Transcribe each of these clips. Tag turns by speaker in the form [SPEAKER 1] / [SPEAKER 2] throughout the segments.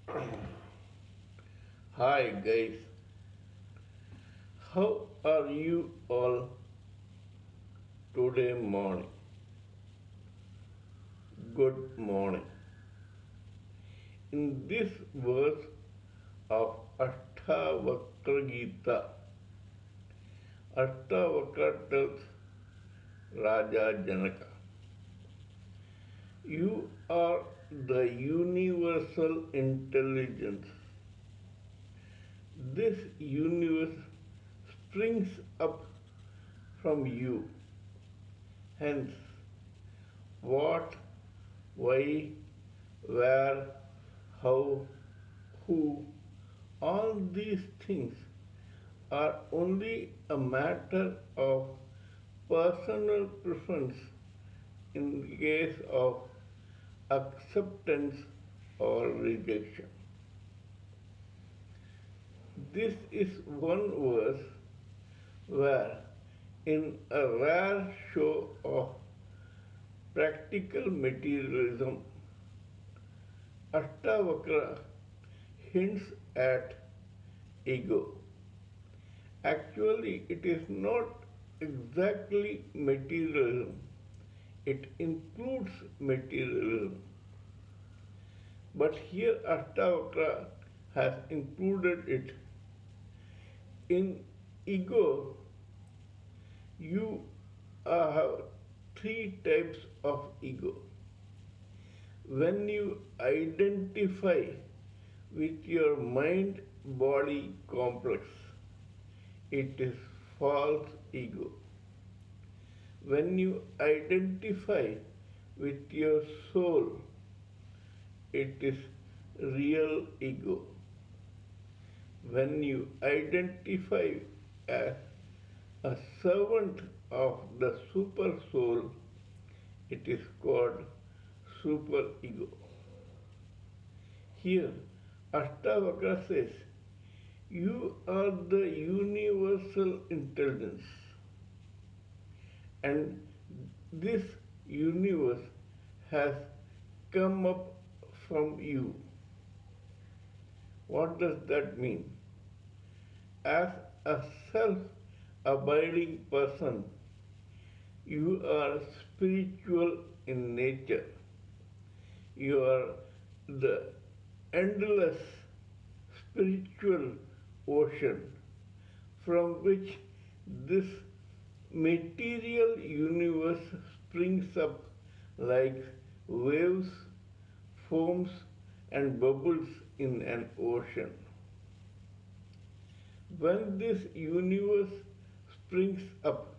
[SPEAKER 1] Hi guys, how are you all today morning? Good morning. In this verse of Ashtavakra Gita, Ashtavakra tells Raja Janaka, you are the universal intelligence. This universe springs up from you. Hence, what, why, where, how, who, all these things are only a matter of personal preference in the case of acceptance or rejection. This is one verse where, in a rare show of practical materialism, Ashtavakra hints at ego. Actually, it is not exactly materialism, it includes materialism. But here Ashtavakra has included it. In ego, you have three types of ego. When you identify with your mind body complex, it is false ego. When you identify with your soul, it is real ego. When you identify as a servant of the super soul, it is called super ego. Here, Ashtavakra says, you are the universal intelligence, and this universe has come up from you. What does that mean? As a self abiding person, you are spiritual in nature. You are the endless spiritual ocean from which this material universe springs up like waves, foams, and bubbles in an ocean. When this universe springs up,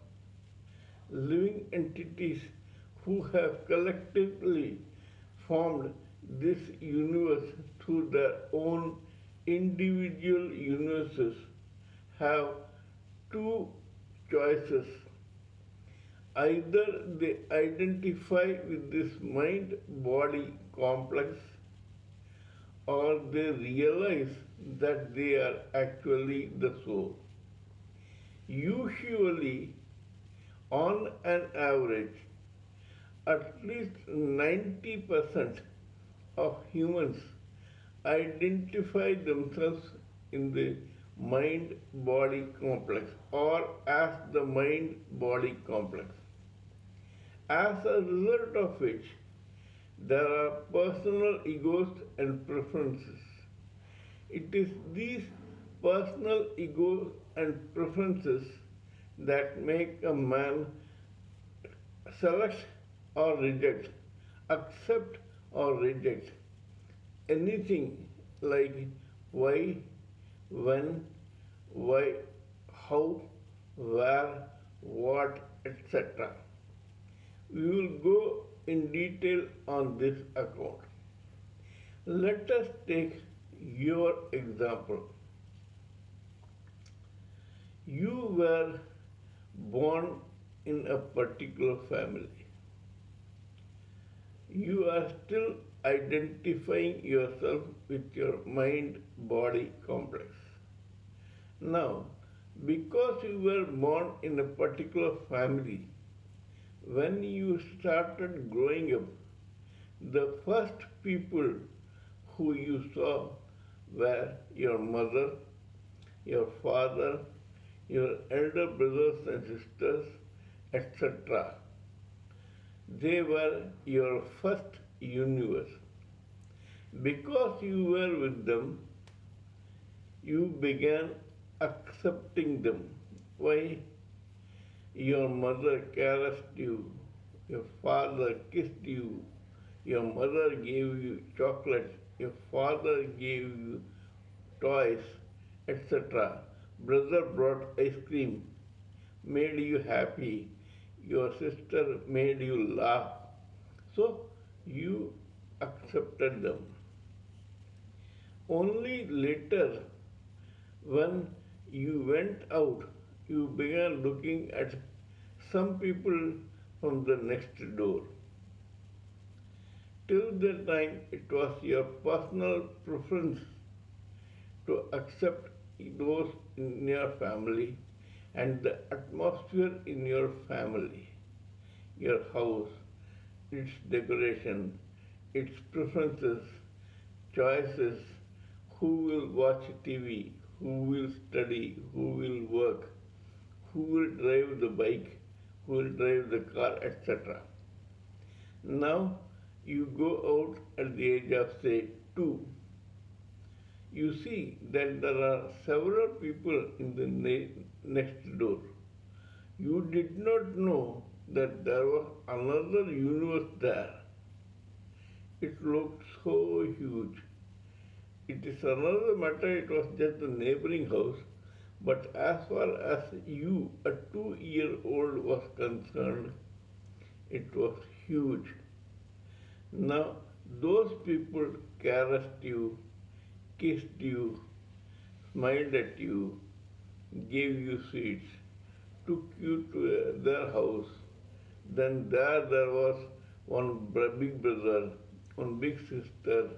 [SPEAKER 1] living entities who have collectively formed this universe through their own individual universes have two choices. Either they identify with this mind body complex, or they realize that they are actually the soul. Usually, on an average, at least 90% of humans identify themselves in the mind body complex or as the mind body complex. As a result of which, there are personal egos and preferences. It is these personal egos and preferences that make a man select or reject, accept or reject anything like why, when, why, how, where, what, etc. We will go in detail on this account. Let us take your example. You were born in a particular family. You are still identifying yourself with your mind body complex. Now, because you were born in a particular family, when you started growing up, the first people who you saw were your mother, your father, your elder brothers and sisters, etc. They were your first universe. Because you were with them, you began accepting them. Why? Your mother caressed you, your father kissed you, your mother gave you chocolates, your father gave you toys, etc. Brother brought ice cream, made you happy, your sister made you laugh. So you accepted them. Only later, when you went out, you began looking at some people from the next door. Till that time, it was your personal preference to accept those in your family and the atmosphere in your family, your house, its decoration, its preferences, choices, who will watch TV, who will study, who will work, who will drive the bike, who will drive the car, etc. Now you go out at the age of say 2. You see that there are several people in the next door. You did not know that there was another universe there. It looked so huge. It is another matter, it was just the neighboring house, but as far as you, a 2-year-old, was concerned, it was huge. Now, those people caressed you, kissed you, smiled at you, gave you sweets, took you to their house. Then there was one big brother, one big sister,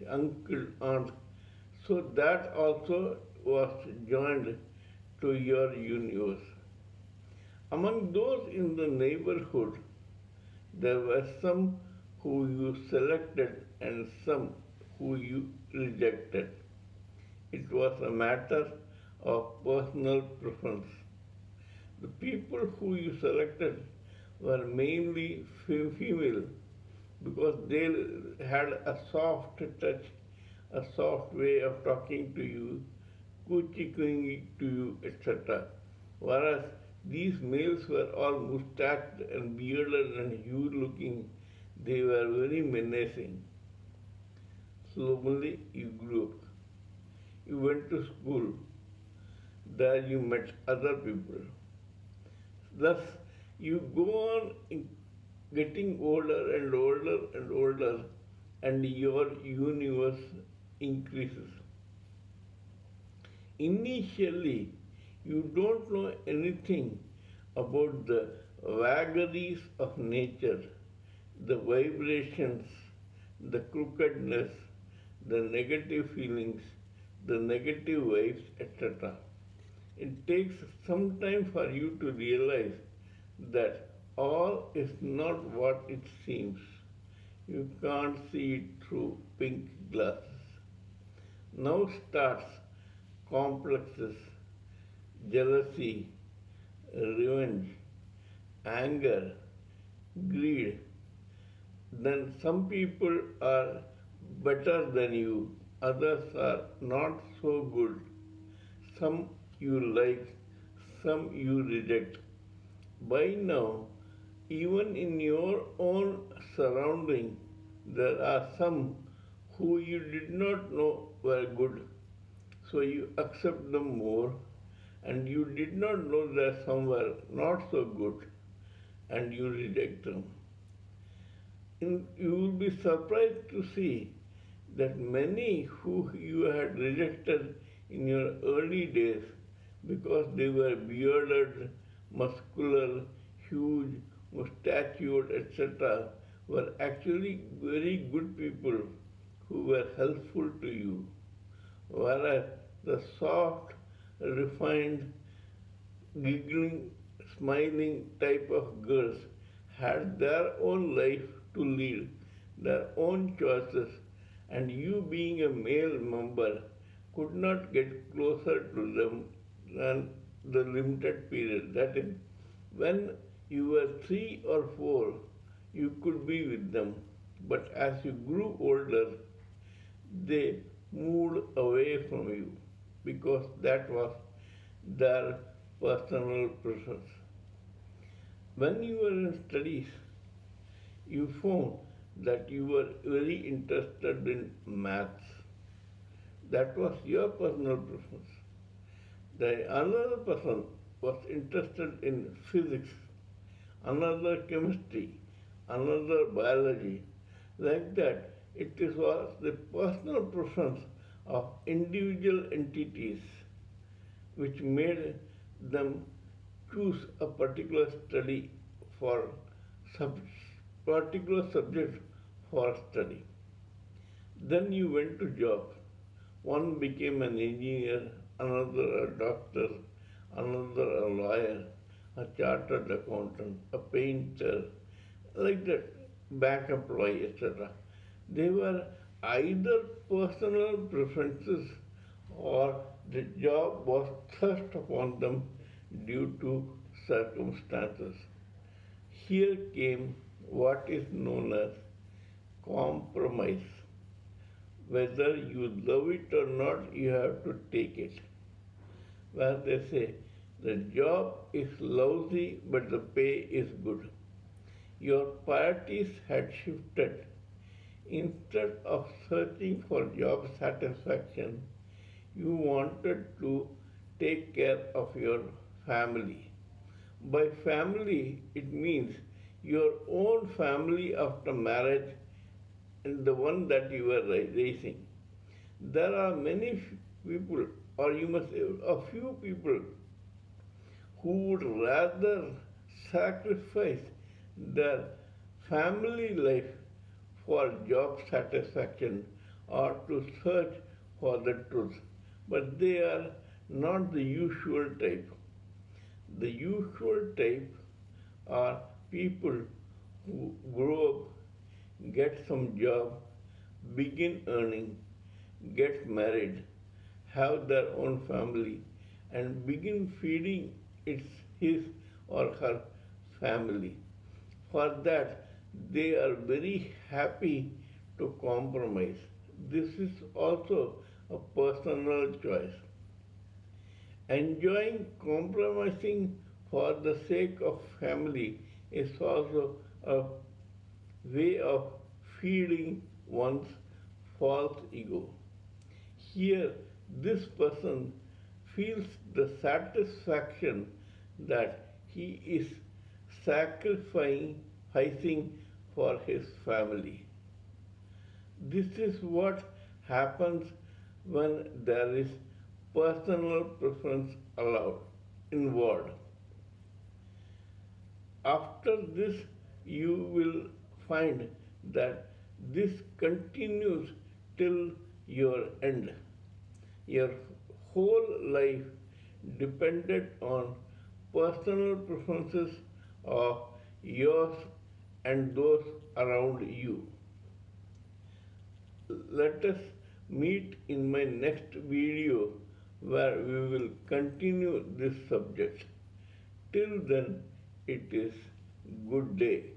[SPEAKER 1] uncle, aunt. So that also was joined to your universe. Among those in the neighborhood, there were some who you selected and some who you rejected. It was a matter of personal preference. The people who you selected were mainly female because they had a soft touch, a soft way of talking to you, coochie to you, etc. Whereas these males were all mustached and bearded and huge looking, they were very menacing. Slowly you grew up. You went to school. There you met other people. Thus, you go on getting older and older and older, and your universe increases. Initially, you don't know anything about the vagaries of nature, the vibrations, the crookedness, the negative feelings, the negative vibes, etc. It takes some time for you to realize that all is not what it seems. You can't see it through pink glasses. Now starts complexes, jealousy, revenge, anger, greed. Then some people are better than you, others are not so good. Some you like, some you reject. By now, even in your own surrounding, there are some who you did not know were good, so you accept them more, and you did not know that some were not so good, and you reject them. You will be surprised to see that many who you had rejected in your early days because they were bearded, muscular, huge, mustachioed, etc., were actually very good people who were helpful to you. Whereas the soft, refined, giggling, smiling type of girls had their own life to lead, their own choices, and you being a male member could not get closer to them than the limited period. That is, when you were 3 or 4, you could be with them, but as you grew older, they moved away from you because that was their personal preference. When you were in studies, you found that you were very interested in maths. That was your personal preference. The another person was interested in physics, another chemistry, another biology. Like that, was the personal preference of individual entities which made them choose a particular study for sub- particular subject for study. Then you went to job. One became an engineer, another a doctor, another a lawyer, a chartered accountant, a painter, like that, bank employee, etc. They were either personal preferences or the job was thrust upon them due to circumstances. Here came what is known as compromise. Whether you love it or not, you have to take it. Where they say the job is lousy but the pay is good. Your priorities had shifted. Instead of searching for job satisfaction, you wanted to take care of your family. By family, it means your own family after marriage and the one that you were raising. There are many people, or you must say a few people, who would rather sacrifice their family life for job satisfaction or to search for the truth. But they are not the usual type. The usual type are people who grow up, get some job, begin earning, get married, have their own family, and begin feeding his or her family. For that, they are very happy to compromise. This is also a personal choice. Enjoying compromising for the sake of family is also a way of feeding one's false ego. Here, this person feels the satisfaction that he is sacrificing for his family. This is what happens when there is personal preference allowed involved. After this, you will find that this continues till your end. Your whole life depended on personal preferences of yours and those around you. Let us meet in my next video where we will continue this subject. Till then, it is good day.